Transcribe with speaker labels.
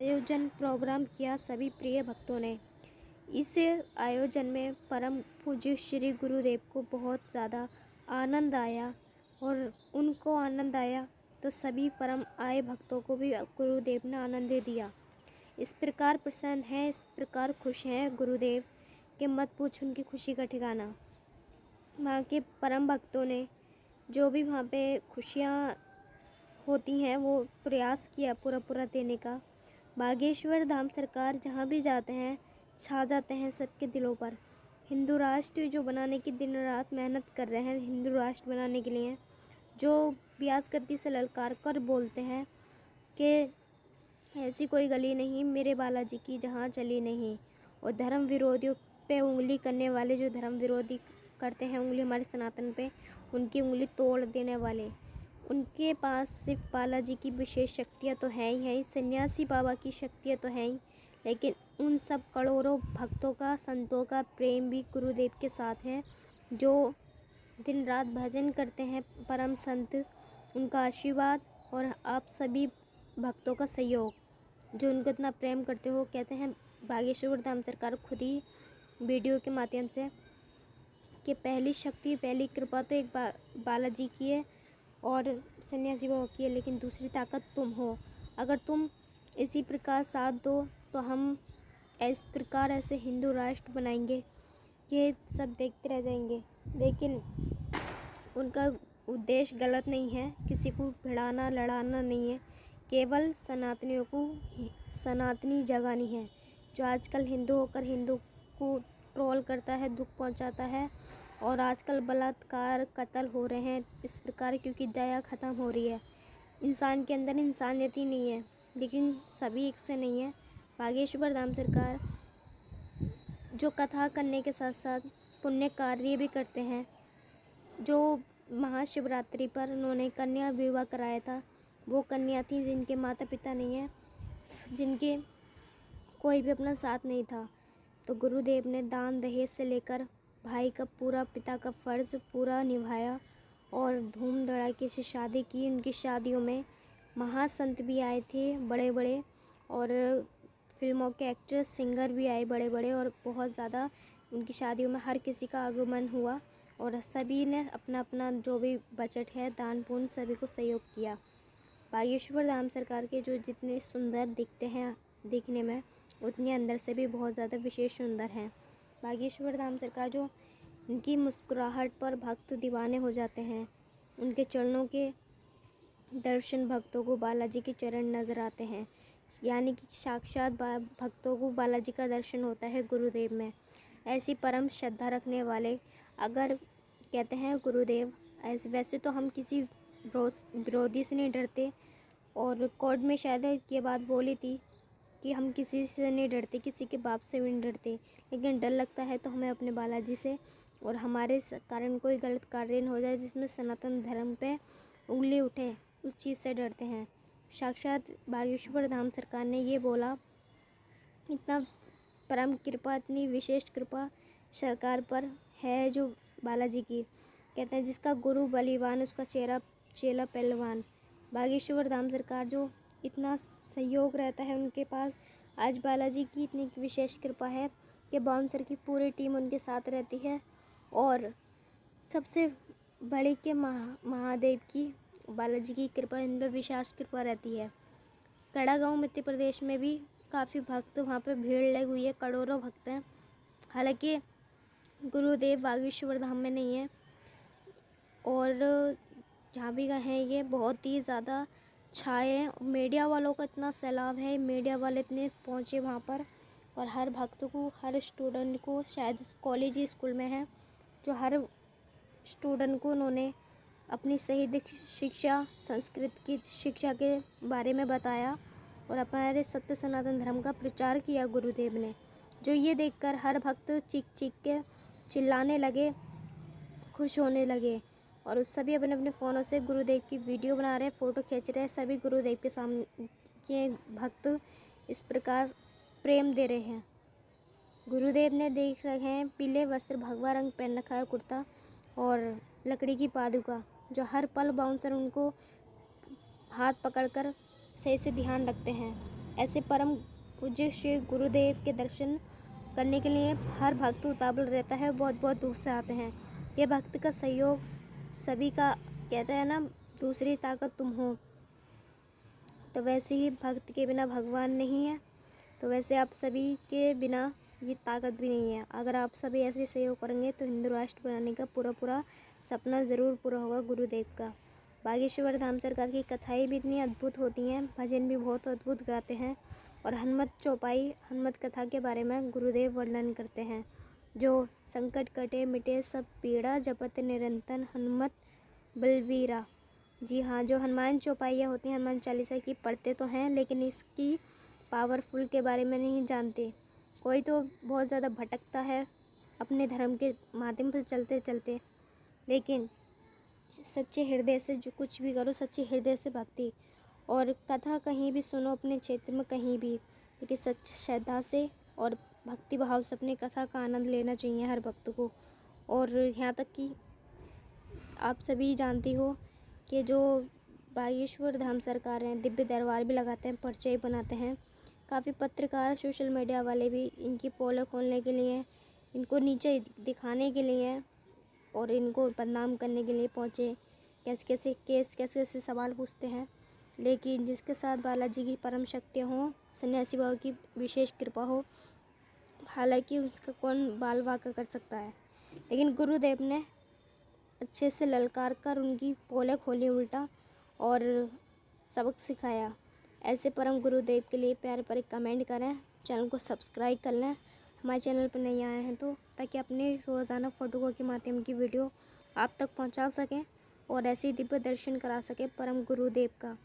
Speaker 1: आयोजन प्रोग्राम किया सभी प्रिय भक्तों ने। इस आयोजन में परम पूज्य श्री गुरुदेव को बहुत ज़्यादा आनंद आया और उनको आनंद आया तो सभी परम आए भक्तों को भी गुरुदेव ने आनंद दिया। इस प्रकार प्रसन्न हैं, इस प्रकार खुश हैं गुरुदेव कि मत पूछ उनकी खुशी का ठिकाना। वहाँ के परम भक्तों ने जो भी वहाँ पे खुशियाँ होती हैं वो प्रयास किया पूरा देने का। बागेश्वर धाम सरकार जहाँ भी जाते हैं छा जाते हैं सबके दिलों पर। हिंदू राष्ट्र जो बनाने की दिन रात मेहनत कर रहे हैं, हिंदू राष्ट्र बनाने के लिए जो व्यास गद्दी से ललकार कर बोलते हैं कि ऐसी कोई गली नहीं मेरे बालाजी की जहाँ चली नहीं। और धर्म विरोधियों पे उंगली करने वाले, जो धर्म विरोधी करते हैं उंगली हमारे सनातन पे, उनकी उंगली तोड़ देने वाले, उनके पास सिर्फ बालाजी की विशेष शक्तियाँ तो हैं ही, सन्यासी बाबा की शक्तियाँ तो हैं ही, लेकिन उन सब करोड़ों भक्तों का, संतों का प्रेम भी गुरुदेव के साथ है, जो दिन रात भजन करते हैं परम संत, उनका आशीर्वाद और आप सभी भक्तों का सहयोग जो उनको इतना प्रेम करते हो। कहते हैं बागेश्वर धाम सरकार खुद ही वीडियो के माध्यम से कि पहली शक्ति, पहली कृपा तो एक बालाजी की है और सन्यासी बाबा की है, लेकिन दूसरी ताकत तुम हो। अगर तुम इसी प्रकार साथ दो तो हम इस प्रकार ऐसे हिंदू राष्ट्र बनाएंगे कि सब देखते रह जाएंगे। लेकिन उनका उद्देश्य गलत नहीं है, किसी को भिड़ाना लड़ाना नहीं है, केवल सनातनियों को सनातनी जगानी है। जो आजकल हिंदू होकर हिंदू को ट्रोल करता है, दुख पहुंचाता है और आजकल बलात्कार कत्ल हो रहे हैं इस प्रकार, क्योंकि दया ख़त्म हो रही है। इंसान के अंदर इंसानियत ही नहीं है, लेकिन सभी एक से नहीं है। बागेश्वर धाम सरकार जो कथा करने के साथ साथ पुण्य कार्य भी करते हैं। जो महाशिवरात्रि पर उन्होंने कन्या विवाह कराया था, वो कन्या थी जिनके माता पिता नहीं है, जिनके कोई भी अपना साथ नहीं था, तो गुरुदेव ने दान दहेज से लेकर भाई का पूरा, पिता का फ़र्ज़ पूरा निभाया और धूम धड़ाके से शादी की। उनकी शादियों में महासंत भी आए थे बड़े बड़े, और फिल्मों के एक्टर सिंगर भी आए बड़े बड़े, और बहुत ज़्यादा उनकी शादियों में हर किसी का आगमन हुआ और सभी ने अपना अपना जो भी बजट है दान पुण्य सभी को सहयोग किया। बागेश्वर धाम सरकार के जो जितने सुंदर दिखते हैं दिखने में, उतने अंदर से भी बहुत ज़्यादा विशेष सुंदर हैं। बागेश्वर धाम सरकार जो उनकी मुस्कुराहट पर भक्त दीवाने हो जाते हैं, उनके चरणों के दर्शन भक्तों को बालाजी के चरण नज़र आते हैं, यानी कि साक्षात भक्तों को बालाजी का दर्शन होता है गुरुदेव में। ऐसी परम श्रद्धा रखने वाले अगर कहते हैं गुरुदेव, ऐसे वैसे तो हम किसी विरोधी से नहीं डरते, और कोर्ट में शायद ये बात बोली थी कि हम किसी से नहीं डरते, किसी के बाप से भी नहीं डरते, लेकिन डर लगता है तो हमें अपने बालाजी से, और हमारे कारण कोई गलत कार्य न हो जाए जिसमें सनातन धर्म पे उंगली उठे, उस चीज़ से डरते हैं। साक्षात बागेश्वर धाम सरकार ने ये बोला, इतना परम कृपा, इतनी विशेष कृपा सरकार पर है जो बालाजी की। कहते हैं जिसका गुरु बलीवान उसका चेला पहलवान। बागेश्वर धाम सरकार जो इतना सहयोग रहता है उनके पास, आज बालाजी की इतनी विशेष कृपा है कि बाउंसर की पूरी टीम उनके साथ रहती है, और सबसे बड़ी के महादेव की, बालाजी की कृपा इन पर विशेष कृपा रहती है। कड़ा गाँव मध्य प्रदेश में भी काफ़ी भक्त वहाँ पे भीड़ लगी हुई है, करोड़ों भक्त हैं। हालांकि गुरुदेव बागेश्वर धाम में नहीं है, और जहाँ भी हैं ये बहुत ही ज़्यादा छाए हैं। मीडिया वालों का इतना सैलाब है, मीडिया वाले इतने पहुँचे वहाँ पर, और हर भक्त को, हर स्टूडेंट को, शायद कॉलेज स्कूल में है, जो हर स्टूडेंट को उन्होंने अपनी सही शिक्षा, संस्कृत की शिक्षा के बारे में बताया और हमारे सत्य सनातन धर्म का प्रचार किया गुरुदेव ने। जो ये देखकर हर भक्त चीख चीख के चिल्लाने लगे, खुश होने लगे, और उस सभी अपने अपने फ़ोनों से गुरुदेव की वीडियो बना रहे, फ़ोटो खींच रहे हैं। सभी गुरुदेव के सामने के भक्त इस प्रकार प्रेम दे रहे हैं। गुरुदेव ने देख रहे हैं पीले वस्त्र, भगवा रंग पहन रखा है, कुर्ता और लकड़ी की पादुका, जो हर पल बाउंसर उनको हाथ पकड़कर सही से ध्यान रखते हैं। ऐसे परम पूज्य श्री गुरुदेव के दर्शन करने के लिए हर भक्त उतावल रहता है, बहुत बहुत दूर से आते हैं। ये भक्त का सहयोग सभी का, कहते हैं ना, दूसरी ताकत तुम हो। तो वैसे ही भक्त के बिना भगवान नहीं है, तो वैसे आप सभी के बिना ये ताकत भी नहीं है। अगर आप सभी ऐसे सहयोग करेंगे तो हिंदू राष्ट्र बनाने का पूरा सपना ज़रूर पूरा होगा गुरुदेव का। बागेश्वर धाम सरकार की कथाएं भी इतनी अद्भुत होती हैं, भजन भी बहुत अद्भुत गाते हैं। और हनुमत चौपाई, हनुमत कथा के बारे में गुरुदेव वर्णन करते हैं, जो संकट कटे मिटे सब पीड़ा, जपत निरंतर हनुमत बलवीरा। जी हाँ, जो हनुमान चौपाइयाँ होती हैं, हनुमान चालीसा की पढ़ते तो हैं, लेकिन इसकी पावरफुल के बारे में नहीं जानते। कोई तो बहुत ज़्यादा भटकता है अपने धर्म के माध्यम से चलते चलते, लेकिन सच्चे हृदय से जो कुछ भी करो, सच्चे हृदय से भक्ति और कथा कहीं भी सुनो, अपने क्षेत्र में कहीं भी, लेकिन सच्ची श्रद्धा से और भक्ति भाव से अपने कथा का आनंद लेना चाहिए हर भक्त को। और यहाँ तक कि आप सभी जानती हो कि जो बागेश्वर धाम सरकार हैं, दिव्य दरबार भी लगाते हैं, पर्चे बनाते हैं। काफ़ी पत्रकार, सोशल मीडिया वाले भी इनकी पोल खोलने के लिए, इनको नीचे दिखाने के लिए और इनको बदनाम करने के लिए पहुँचे। कैसे कैसे केस, कैसे कैसे सवाल पूछते हैं, लेकिन जिसके साथ बालाजी की परम शक्तियाँ हों, सन्यासी बाबा की विशेष कृपा हो, हालांकि उसका कौन बाल वाका कर सकता है, लेकिन गुरुदेव ने अच्छे से ललकार कर उनकी पोलें खोली उल्टा और सबक सिखाया। ऐसे परम गुरुदेव के लिए प्यारे प्यारे कमेंट करें, चैनल को सब्सक्राइब कर लें हमारे चैनल पर नहीं आए हैं तो, ताकि अपने रोज़ाना फ़ोटो के माध्यम की वीडियो आप तक पहुंचा सकें और ऐसे ही दिव्य दर्शन करा सकें परम गुरुदेव का।